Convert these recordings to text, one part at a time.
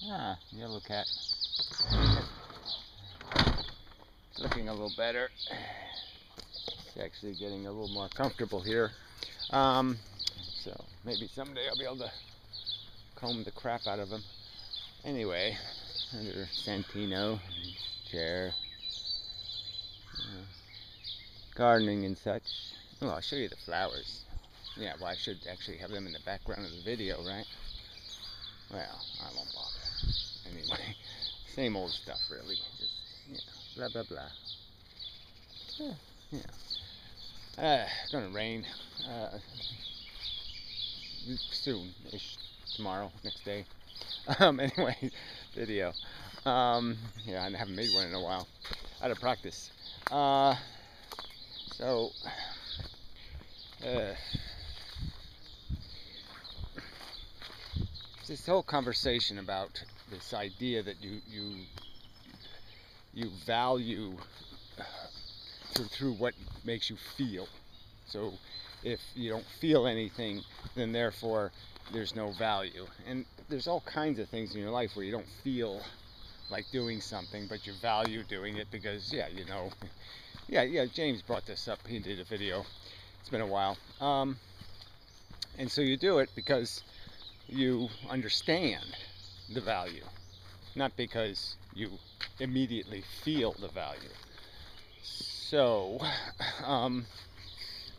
Ah, yellow cat. It's looking a little better. It's actually getting a little more comfortable here. So maybe someday I'll be able to comb the crap out of him. Anyway, under Santino, chair, gardening and such. Oh, I'll show you the flowers. Yeah, well, I should actually have them in the background of the video, right? Well, I won't bother. Anyway, same old stuff, really. Just, blah, blah, blah. It's gonna rain soon-ish, tomorrow, next day. Anyway, video. Yeah, I haven't made one in a while. Out of practice. This whole conversation about this idea that you value through what makes you feel. So if you don't feel anything, then therefore there's no value. And there's all kinds of things in your life where you don't feel like doing something, but you value doing it because, James brought this up. He did a video. It's been a while. And so you do it because you understand the value, not because you immediately feel the value. So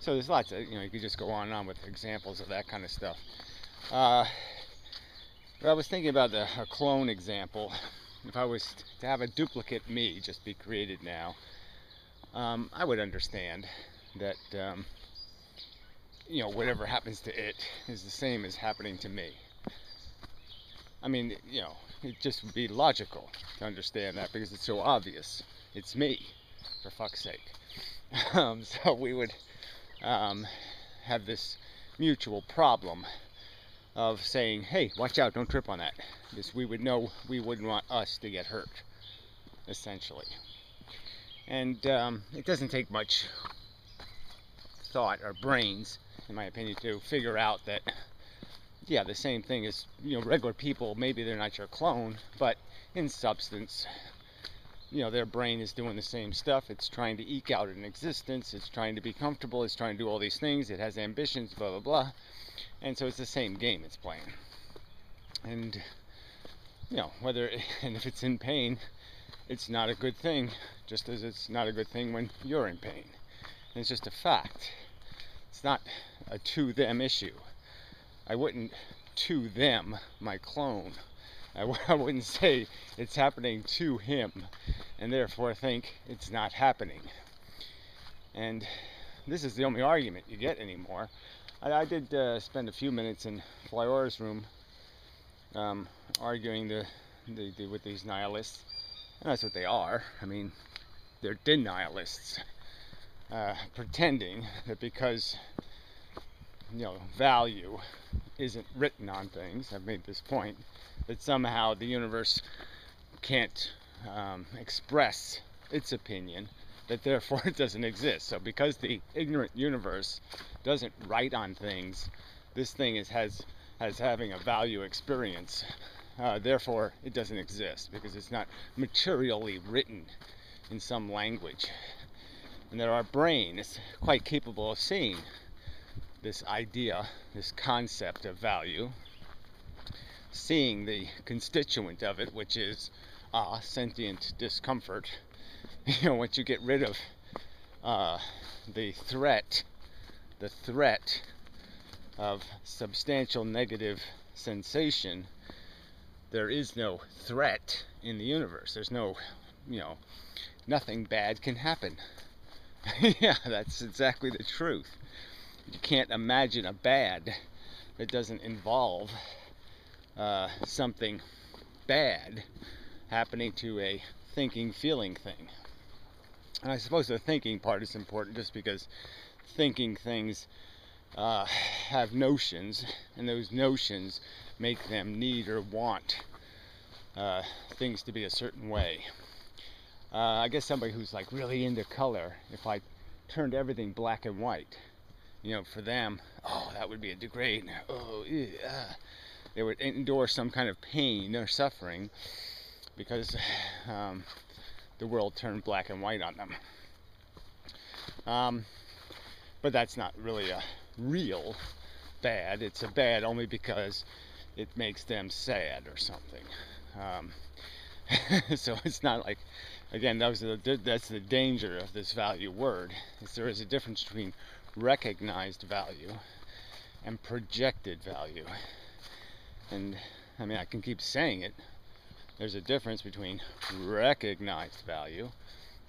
there's lots of, you could just go on and on with examples of that kind of stuff. But I was thinking about a clone example. If I was to have a duplicate me just be created now, I would understand that, whatever happens to it is the same as happening to me. I mean, it just would be logical to understand that because it's so obvious. It's me, for fuck's sake. So we would have this mutual problem of saying, hey, watch out, don't trip on that. Because we would know we wouldn't want us to get hurt, essentially. And it doesn't take much thought or brains, in my opinion, to figure out that, the same thing as, regular people, maybe they're not your clone, but in substance, their brain is doing the same stuff. It's trying to eke out an existence. It's trying to be comfortable. It's trying to do all these things. It has ambitions, blah, blah, blah. And so it's the same game it's playing. And, and if it's in pain, it's not a good thing, just as it's not a good thing when you're in pain. And it's just a fact. It's not a to-them issue. I wouldn't to them my clone. I wouldn't say it's happening to him and therefore think it's not happening. And this is the only argument you get anymore. I did spend a few minutes in Flyora's room arguing with these nihilists. And that's what they are. I mean, they're denialists. Pretending that because, value isn't written on things, I've made this point, that somehow the universe can't express its opinion, that therefore it doesn't exist. So because the ignorant universe doesn't write on things, this thing has having a value experience. Therefore it doesn't exist because it's not materially written in some language. And that our brain is quite capable of seeing this idea, this concept of value, seeing the constituent of it, which is sentient discomfort. Once you get rid of the threat of substantial negative sensation, there is no threat in the universe. There's no, nothing bad can happen. Yeah, that's exactly the truth. You can't imagine a bad that doesn't involve something bad happening to a thinking, feeling thing. And I suppose the thinking part is important just because thinking things have notions, and those notions make them need or want things to be a certain way. I guess somebody who's like really into color, if I turned everything black and white, for them, that would be a degrade. they would endure some kind of pain or suffering because the world turned black and white on them. But that's not really a real bad. It's a bad only because it makes them sad or something. So it's not like, again, that's the danger of this value word, is there is a difference between recognized value and projected value. And I mean, I can keep saying it. There's a difference between recognized value,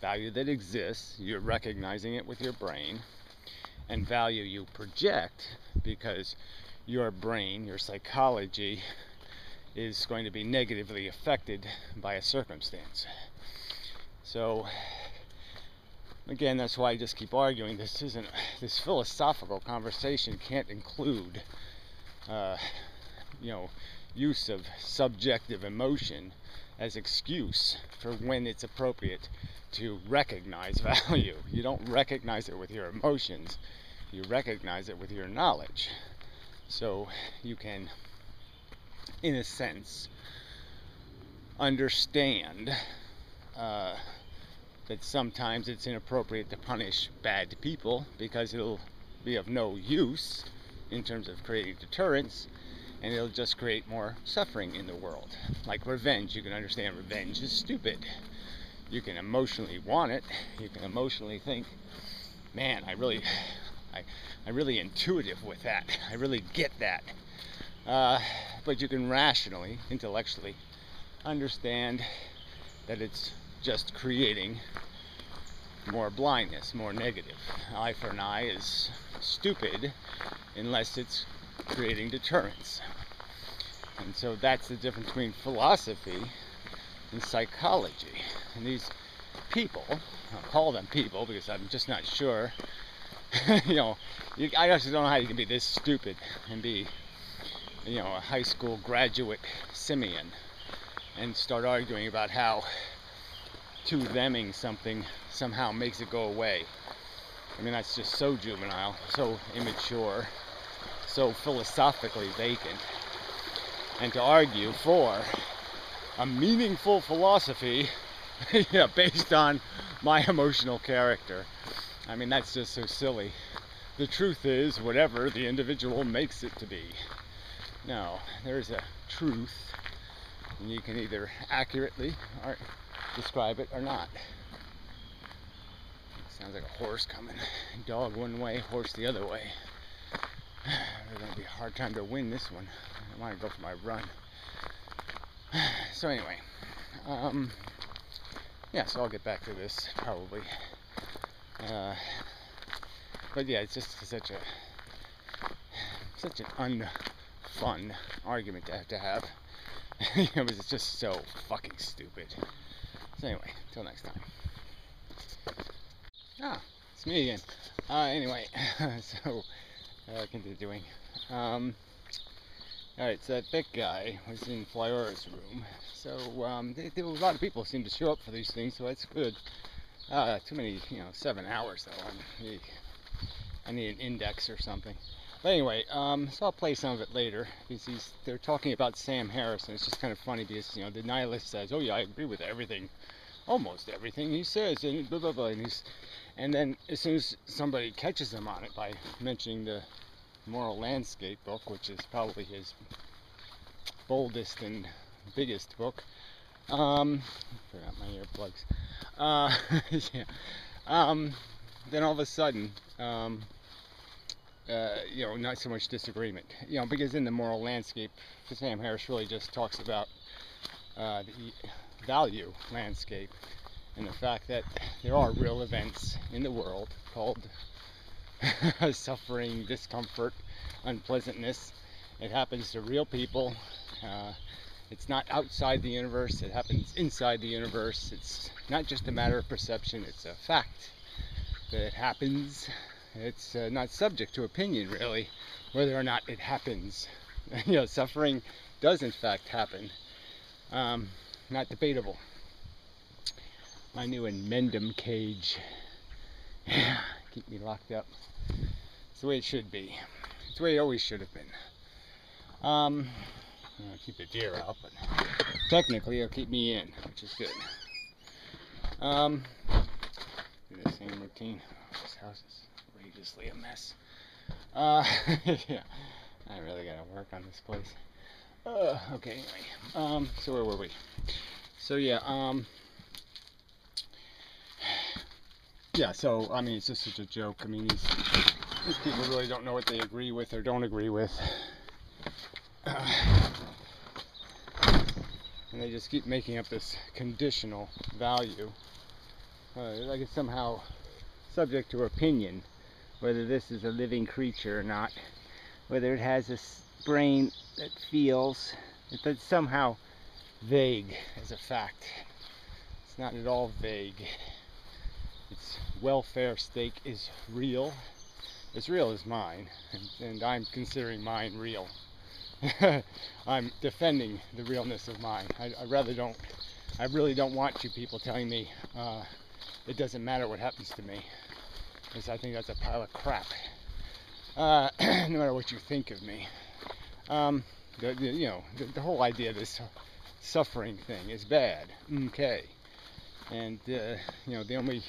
value that exists, you're recognizing it with your brain, and value you project because your brain, your psychology, is going to be negatively affected by a circumstance. So again, that's why I just keep arguing this philosophical conversation can't include use of subjective emotion as excuse for when it's appropriate to recognize value. You don't recognize it with your emotions, you recognize it with your knowledge. So you can, in a sense, understand that sometimes it's inappropriate to punish bad people because it'll be of no use in terms of creating deterrence, and it'll just create more suffering in the world. Like revenge, you can understand revenge is stupid. You can emotionally want it. You can emotionally think, man, I'm really intuitive with that. I really get that. But you can rationally, intellectually understand that it's just creating more blindness, more negative. Eye for an eye is stupid unless it's creating deterrence. And so that's the difference between philosophy and psychology. And these people, I'll call them people because I'm just not sure, I actually don't know how you can be this stupid and be, a high school graduate simian and start arguing about how to-theming something somehow makes it go away. I mean, that's just so juvenile, so immature, so philosophically vacant. And to argue for a meaningful philosophy based on my emotional character, I mean, that's just so silly. The truth is whatever the individual makes it to be. No, there's a truth, and you can either accurately describe it or not. Sounds like a horse coming. Dog one way, horse the other way. It's going to be a hard time to win this one. I want to go for my run. So anyway, so I'll get back to this probably. But yeah, it's just such an unfun argument to have. Because it's just so fucking stupid. So anyway, till next time. It's me again. Anyway, so continuing. Alright, so that big guy was in Flyora's room. So a lot of people seem to show up for these things, so that's good. Too many, 7 hours though. I need an index or something. But anyway, so I'll play some of it later because they're talking about Sam Harris, and it's just kind of funny because the nihilist says, "Oh yeah, I agree with everything, almost everything he says," and blah blah blah, and then as soon as somebody catches him on it by mentioning the Moral Landscape book, which is probably his boldest and biggest book, forgot my earplugs. Then all of a sudden. Not so much disagreement. Because in the Moral Landscape, Sam Harris really just talks about the value landscape and the fact that there are real events in the world called suffering, discomfort, unpleasantness. It happens to real people. It's not outside the universe, it happens inside the universe. It's not just a matter of perception, it's a fact that it happens. It's not subject to opinion, really, whether or not it happens. Suffering does in fact happen. Not debatable. My new inmendham cage. Keep me locked up. It's the way it should be. It's the way it always should have been. keep the deer out, but technically it'll keep me in, which is good. Do the same routine. This house is outrageously a mess. Yeah, I really gotta work on this place. Okay, anyway. So where were we? So yeah, yeah, so I mean, it's just such a joke. I mean, these people really don't know what they agree with or don't agree with. And they just keep making up this conditional value. Like it's somehow subject to opinion, whether this is a living creature or not, whether it has a brain that feels. It's somehow vague as a fact. It's not at all vague. Its welfare stake is real. As real as mine, and I'm considering mine real. I'm defending the realness of mine. I really don't want you people telling me it doesn't matter what happens to me, because I think that's a pile of crap. No matter what you think of me. The whole idea of this suffering thing is bad. Okay. And the only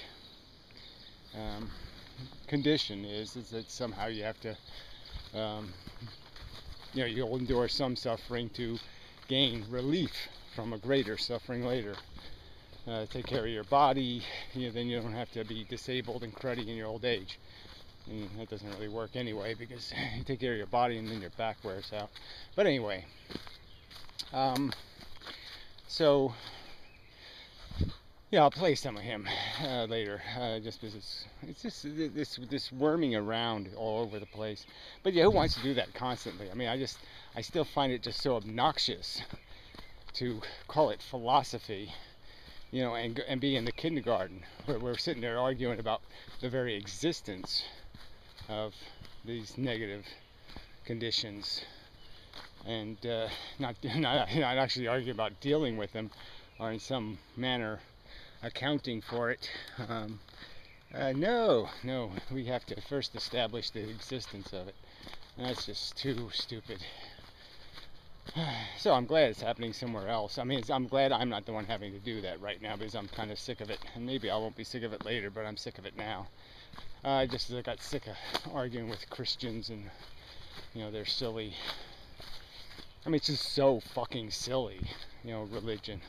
condition is that somehow you have to you'll endure some suffering to gain relief from a greater suffering later. Take care of your body, then you don't have to be disabled and cruddy in your old age. And that doesn't really work anyway, because you take care of your body and then your back wears out. But anyway, so yeah, I'll play some of him later, just because it's just this worming around all over the place. But yeah, who wants to do that constantly? I mean, I still find it just so obnoxious to call it philosophy, and be in the kindergarten where we're sitting there arguing about the very existence of these negative conditions, and not actually arguing about dealing with them or in some manner accounting for it. No, we have to first establish the existence of it. And that's just too stupid. So I'm glad it's happening somewhere else. I mean, I'm glad I'm not the one having to do that right now, because I'm kind of sick of it. And maybe I won't be sick of it later, but I'm sick of it now. Just as I got sick of arguing with Christians and, they're silly. I mean, it's just so fucking silly, religion.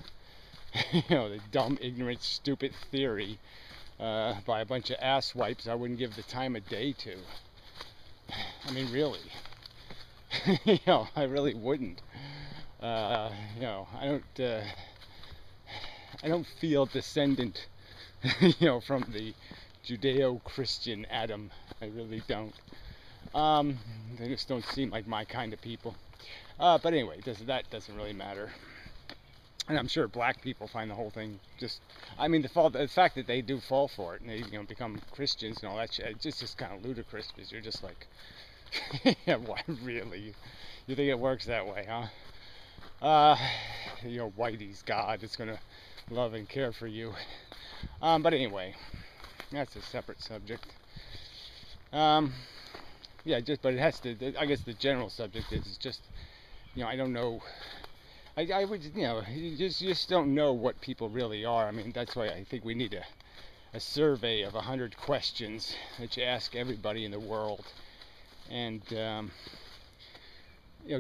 The dumb, ignorant, stupid theory by a bunch of asswipes I wouldn't give the time of day to. I mean, really. I really wouldn't. I don't feel descendant, from the Judeo-Christian Adam. I really don't. They just don't seem like my kind of people. But anyway, that doesn't really matter. And I'm sure black people find the whole thing the fact that they do fall for it and they become Christians and all that shit, it's just kind of ludicrous, because you're just like, yeah, why really? You think it works that way, huh? Whitey's God is gonna love and care for you. But anyway, that's a separate subject. But it has to. I guess the general subject is just, I don't know. I would, you just don't know what people really are. I mean, that's why I think we need a survey of 100 questions that you ask everybody in the world, and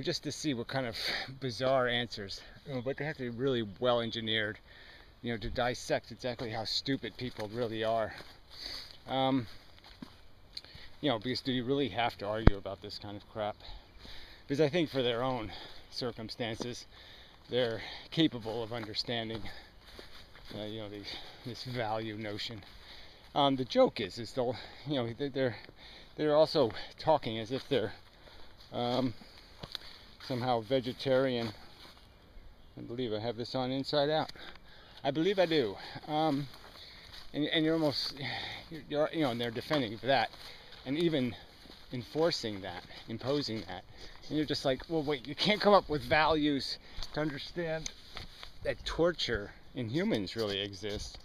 just to see what kind of bizarre answers. But they have to be really well engineered, to dissect exactly how stupid people really are. Because do you really have to argue about this kind of crap? Because I think for their own circumstances, they're capable of understanding, this value notion. The joke is they'll, they're also talking as if they're somehow vegetarian. I believe I have this on inside out. I believe I do. And you're almost, and they're defending that, and even enforcing that, imposing that. And you're just like, well, wait, you can't come up with values to understand that torture in humans really exists,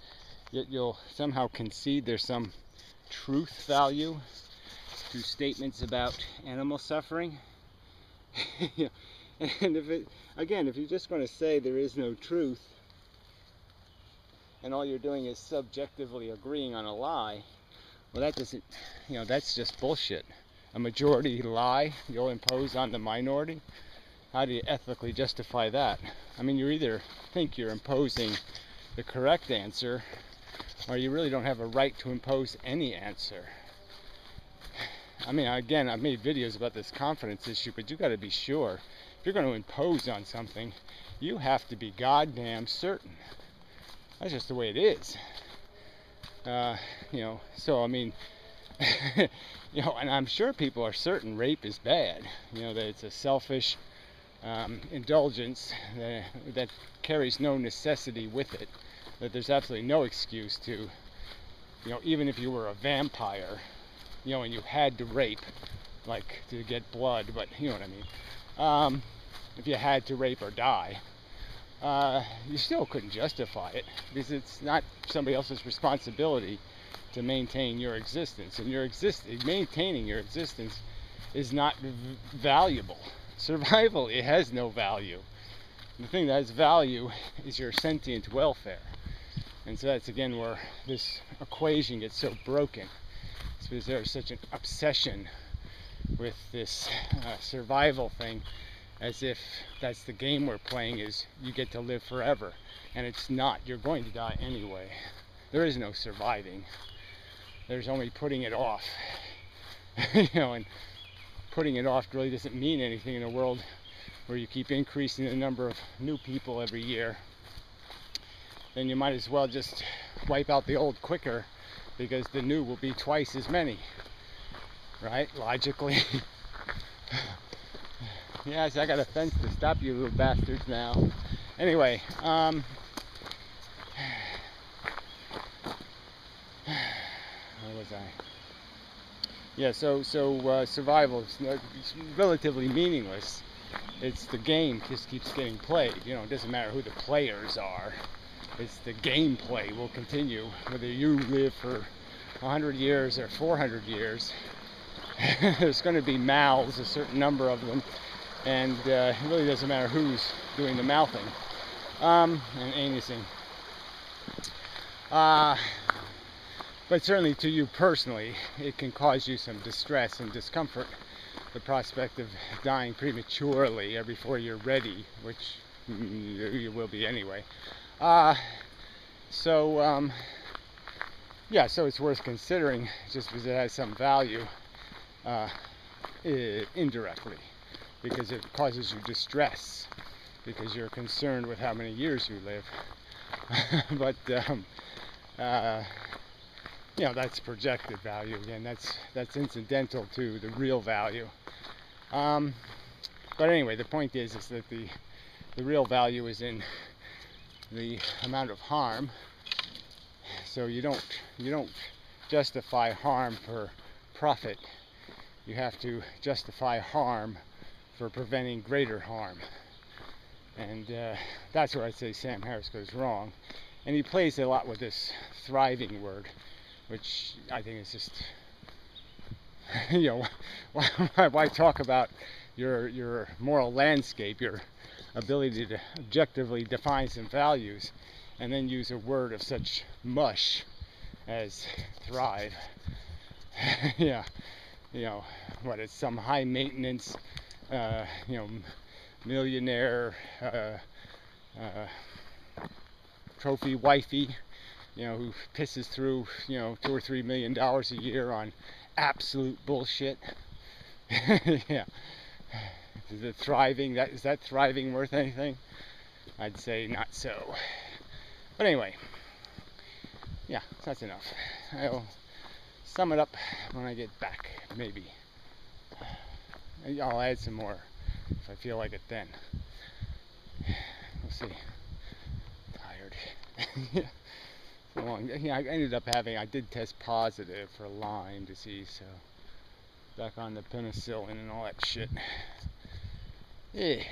yet you'll somehow concede there's some truth value to statements about animal suffering. And again, if you're just going to say there is no truth, and all you're doing is subjectively agreeing on a lie, well, that doesn't, that's just bullshit. A majority lie you'll impose on the minority? How do you ethically justify that? I mean, you either think you're imposing the correct answer, or you really don't have a right to impose any answer. I mean, again, I've made videos about this confidence issue, but you got to be sure. If you're going to impose on something, you have to be goddamn certain. That's just the way it is. So I mean, and I'm sure people are certain rape is bad. That it's a selfish indulgence that carries no necessity with it. That there's absolutely no excuse to, even if you were a vampire, and you had to rape, like to get blood, but you know what I mean. If you had to rape or die, you still couldn't justify it because it's not somebody else's responsibility to maintain your existence, and maintaining your existence is not valuable. Survival, it has no value. The thing that has value is your sentient welfare. And so that's again where this equation gets so broken. It's because there's such an obsession with this survival thing, as if that's the game we're playing, is you get to live forever. And it's not. You're going to die anyway. There is no surviving. There's only putting it off. And putting it off really doesn't mean anything in a world where you keep increasing the number of new people every year. Then you might as well just wipe out the old quicker, because the new will be twice as many. Right? Logically. Yes, I got a fence to stop you little bastards now. Anyway, where was I? Yeah, so survival is relatively meaningless. It's the game just keeps getting played. It doesn't matter who the players are. It's the gameplay will continue, whether you live for 100 years or 400 years. There's going to be mouths, a certain number of them, and it really doesn't matter who's doing the mouthing and anusing. But certainly to you personally, it can cause you some distress and discomfort, the prospect of dying prematurely before you're ready, which you will be anyway. So it's worth considering, just because it has some value indirectly, because it causes you distress, because you're concerned with how many years you live. But that's projected value. Again, that's incidental to the real value. But anyway, the point is that the real value is in the amount of harm. So you don't justify harm for profit. You have to justify harm for preventing greater harm. And that's where I'd say Sam Harris goes wrong. And he plays a lot with this thriving word, which I think is just, why talk about your moral landscape, your ability to objectively define some values, and then use a word of such mush as thrive. It's some high maintenance, millionaire, trophy wifey, who pisses through, $2 or $3 million a year on absolute bullshit. Yeah. Is it thriving? Is that thriving worth anything? I'd say not so. But anyway, that's enough. I'll sum it up when I get back, maybe. I'll add some more if I feel like it then. We'll see. Tired. So long. I ended up I did test positive for Lyme disease, so back on the penicillin and all that shit. Yeah.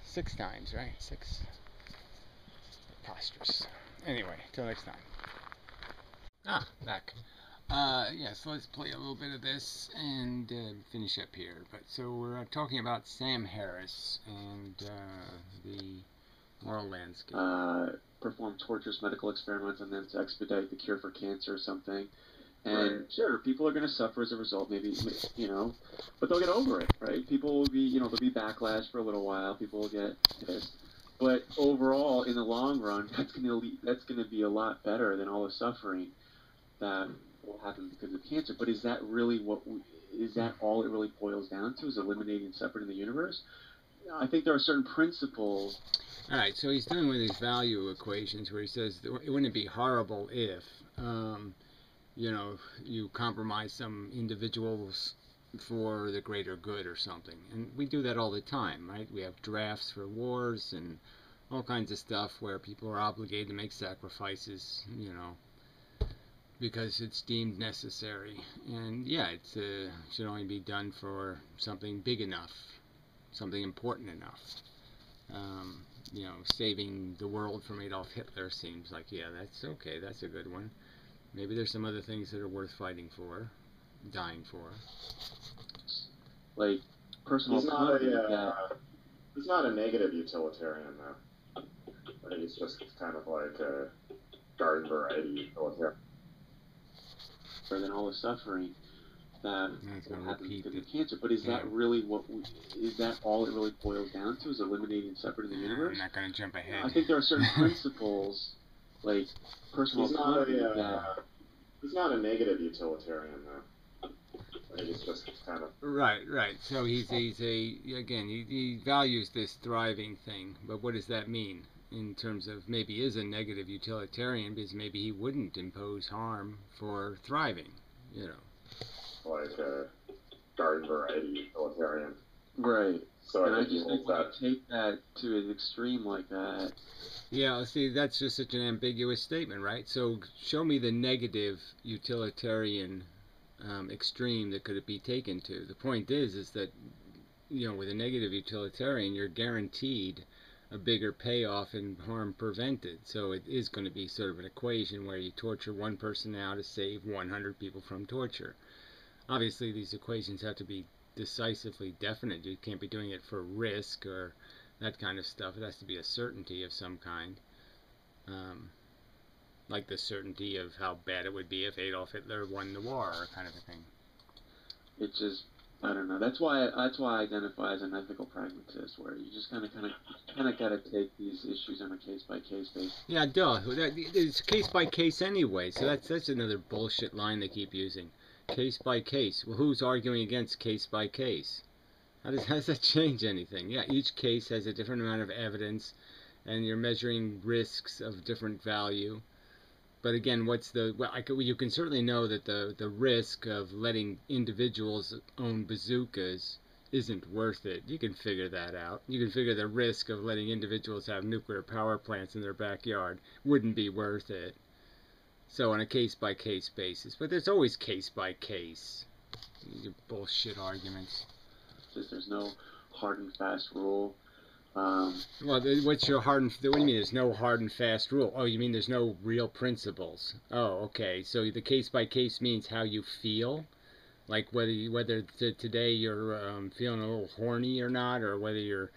6 times, right? 6. Preposterous. Anyway, till next time. Back. Yeah, so let's play a little bit of this and finish up here. But so we're talking about Sam Harris and the moral landscape. Perform torturous medical experiments on them to expedite the cure for cancer or something. And sure, people are going to suffer as a result, maybe, but they'll get over it, right? People will be, there'll be backlash for a little while. People will get pissed. But overall, in the long run, that's going to be a lot better than all the suffering that will happen because of cancer. But is that really is that all it really boils down to, is eliminating suffering in the universe? I think there are certain principles. All right, so he's dealing with these value equations where he says, wouldn't it be horrible if, you compromise some individuals for the greater good or something? And we do that all the time, right? We have drafts for wars and all kinds of stuff where people are obligated to make sacrifices, because it's deemed necessary. And yeah, it should only be done for something big enough, something important enough. Saving the world from Adolf Hitler seems like, yeah, that's okay, that's a good one. Maybe there's some other things that are worth fighting for, dying for. Like personal. He's not a negative utilitarian, though. I think he's just kind of like a garden variety utilitarian. Rather than all the suffering that will happen because of cancer. But is that really is that all it really boils down to, is eliminating suffering in the universe? I'm not going to jump ahead. I think there are certain principles, like personal. He's not a negative utilitarian, though. I think it's just kind of right. So he values this thriving thing, but what does that mean in terms of maybe is a negative utilitarian because maybe he wouldn't impose harm for thriving, like a garden variety utilitarian. Right. So and I just think when you take that to an extreme like that. Yeah, see, that's just such an ambiguous statement, right? So show me the negative utilitarian extreme that could it be taken to. The point is that, with a negative utilitarian, you're guaranteed a bigger payoff and harm prevented. So it is going to be sort of an equation where you torture one person now to save 100 people from torture. Obviously, these equations have to be decisively definite. You can't be doing it for risk or that kind of stuff. It has to be a certainty of some kind. Like the certainty of how bad it would be if Adolf Hitler won the war, or kind of a thing. It's just, I don't know. That's why I identify as an ethical pragmatist, where you just kind of got to take these issues on a case-by-case basis. Yeah, duh. It's case-by-case anyway, so that's another bullshit line they keep using. Case-by-case. Well, who's arguing against case-by-case? How does that change anything? Yeah, each case has a different amount of evidence, and you're measuring risks of different value. But again, you can certainly know that the risk of letting individuals own bazookas isn't worth it. You can figure that out. You can figure the risk of letting individuals have nuclear power plants in their backyard wouldn't be worth it. So on a case-by-case basis. But there's always case-by-case. These are bullshit arguments. There's no hard and fast rule. Well, what's your hard and... What do you mean there's no hard and fast rule? Oh, you mean there's no real principles. Oh, okay. So the case-by-case means how you feel? Like whether today you're feeling a little horny or not, or whether you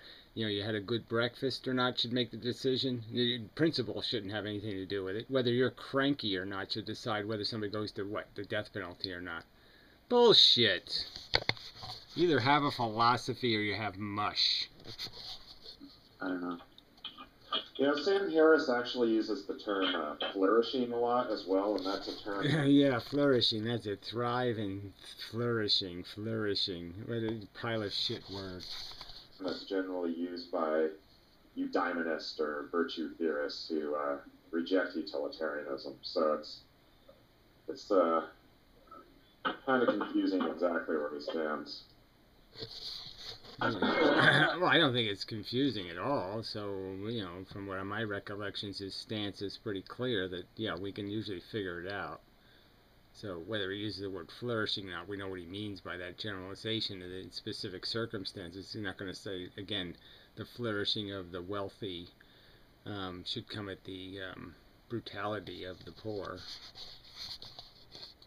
had a good breakfast or not should make the decision. The principle shouldn't have anything to do with it. Whether you're cranky or not should decide whether somebody goes to the death penalty or not. Bullshit. You either have a philosophy or you have mush. I don't know. Sam Harris actually uses the term flourishing a lot as well, and that's a term... Yeah, flourishing, that's it. Thriving, flourishing. What a pile of shit word. That's generally used by eudaimonists or virtue theorists who reject utilitarianism. So it's kind of confusing exactly where he stands. Well, I don't think it's confusing at all. So, from what my recollections, his stance is pretty clear that, yeah, we can usually figure it out. So, whether he uses the word flourishing or not, we know what he means by that generalization in specific circumstances. He's not going to say, again, the flourishing of the wealthy should come at the brutality of the poor.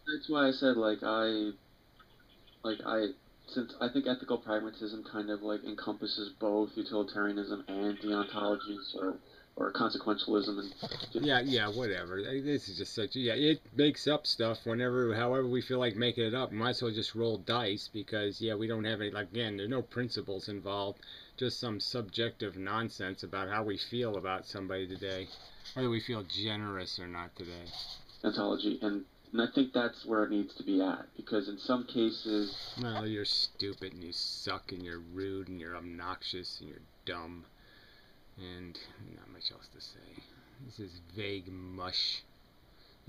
That's why I said like I since I think ethical pragmatism kind of like encompasses both utilitarianism and deontology, or consequentialism, and just, Yeah, yeah, whatever. This is just such. Yeah, it makes up stuff whenever, however we feel like making it up. We might as well just roll dice because yeah, we don't have any. Like again, there's no principles involved. Just some subjective nonsense about how we feel about somebody today, whether we feel generous or not today. deontology, and I think that's where it needs to be at, because in some cases, Well, you're stupid and you suck and you're rude and you're obnoxious and you're dumb and not much else to say. This is vague mush.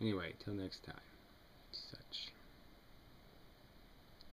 Anyway, till next time. Such.